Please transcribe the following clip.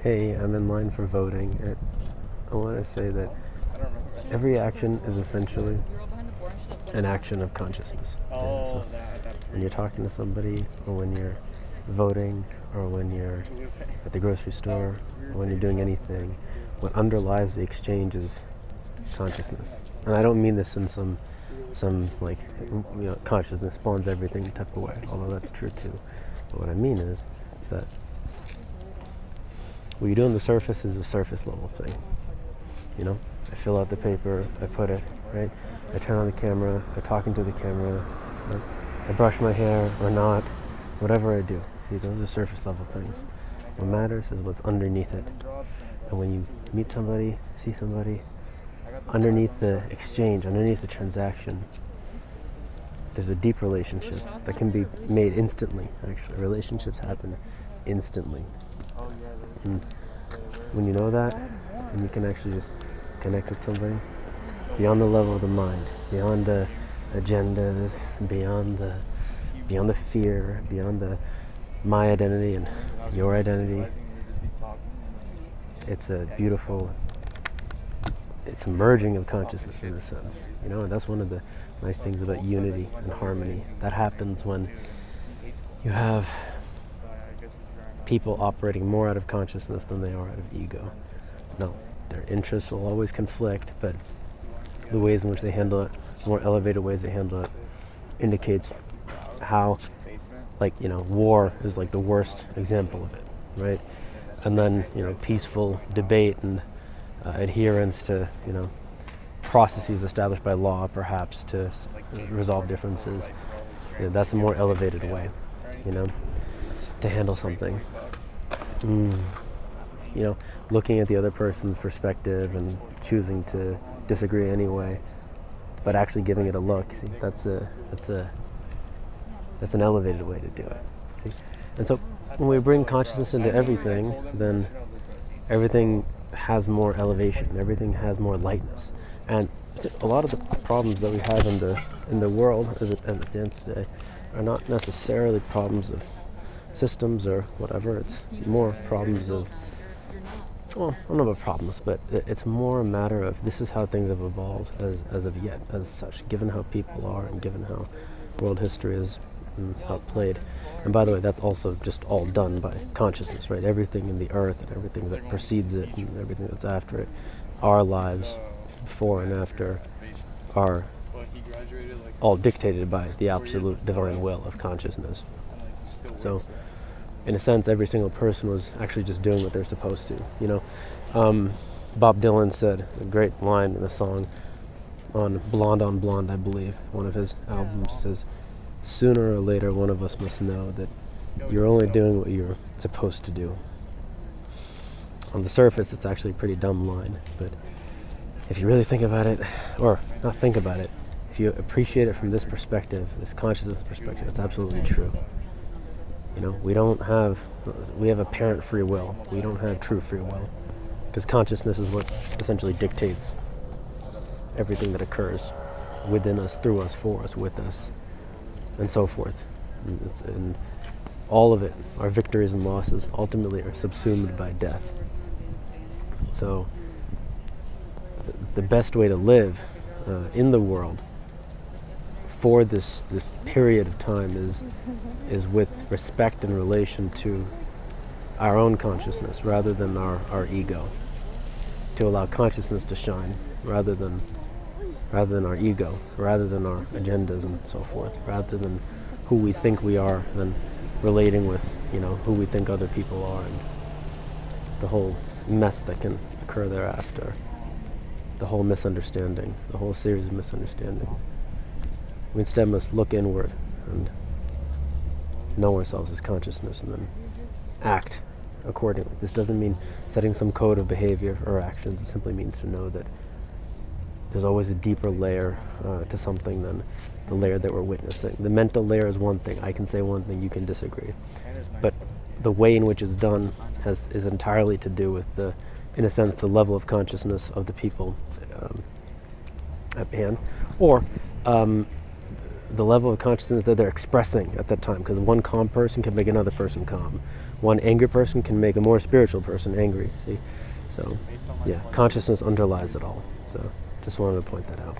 Hey, I'm in line for voting. I want to say that every action is essentially an action of consciousness. Okay? So when you're talking to somebody, or when you're voting, or when you're at the grocery store, or when you're doing anything, what underlies the exchange is consciousness. And I don't mean this in some like, consciousness spawns everything type of way, although that's true too. But what I mean is that what you do on the surface is a surface level thing. I fill out the paper, I put it, right? I turn on the camera, I talk into the camera, right? I brush my hair or not, whatever I do. See, those are surface level things. What matters is what's underneath it. And when you meet somebody, see somebody, underneath the exchange, underneath the transaction, there's a deep relationship that can be made instantly, actually. Relationships happen instantly. And when you know that, and you can actually just connect with somebody, beyond the level of the mind, beyond the agendas, beyond the fear, beyond the my identity and your identity, it's a merging of consciousness in a sense, and that's one of the nice things about unity and harmony. That happens when you have people operating more out of consciousness than they are out of ego. No, their interests will always conflict, but the ways in which they handle it, more elevated ways they handle it, indicates how, war is like the worst example of it, right? And then, peaceful debate and adherence to, processes established by law, perhaps, to resolve differences. That's a more elevated way, to handle something. Looking at the other person's perspective and choosing to disagree anyway, but actually giving it a look. See, that's an elevated way to do it. See, and so when we bring consciousness into everything, then everything has more elevation. Everything has more lightness. And a lot of the problems that we have in the world as it stands today are not necessarily problems of systems or whatever. It's more problems of, well, I don't know about problems, but it's more a matter of this is how things have evolved as of yet, as such, given how people are and given how world history is outplayed. And by the way, that's also just all done by consciousness, right? Everything in the earth and everything that precedes it and everything that's after it, our lives before and after, are all dictated by the absolute divine will of consciousness. So in a sense, every single person was actually just doing what they're supposed to. Bob Dylan said a great line in a song on Blonde, I believe, one of his albums, says, "Sooner or later, one of us must know that you're only doing what you're supposed to do." On the surface, it's actually a pretty dumb line, but if you really think about it, or not think about it, if you appreciate it from this perspective, this consciousness perspective, it's absolutely true. We have apparent free will. We don't have true free will, because consciousness is what essentially dictates everything that occurs within us, through us, for us, with us, and so forth. And all of it, our victories and losses, ultimately are subsumed by death. So the best way to live in the world for this period of time is with respect in relation to our own consciousness rather than our ego, to allow consciousness to shine rather than our ego, rather than our agendas and so forth, rather than who we think we are, and relating with who we think other people are, and the whole mess that can occur thereafter, the whole misunderstanding, the whole series of misunderstandings. We instead must look inward and know ourselves as consciousness and then act accordingly. This doesn't mean setting some code of behavior or actions. It simply means to know that there's always a deeper layer to something than the layer that we're witnessing. The mental layer is one thing. I can say one thing, you can disagree. But the way in which it's done is entirely to do with in a sense, the level of consciousness of the people at hand, or the level of consciousness that they're expressing at that time. Because one calm person can make another person calm. One angry person can make a more spiritual person angry. See, so yeah, consciousness underlies it all. So just wanted to point that out.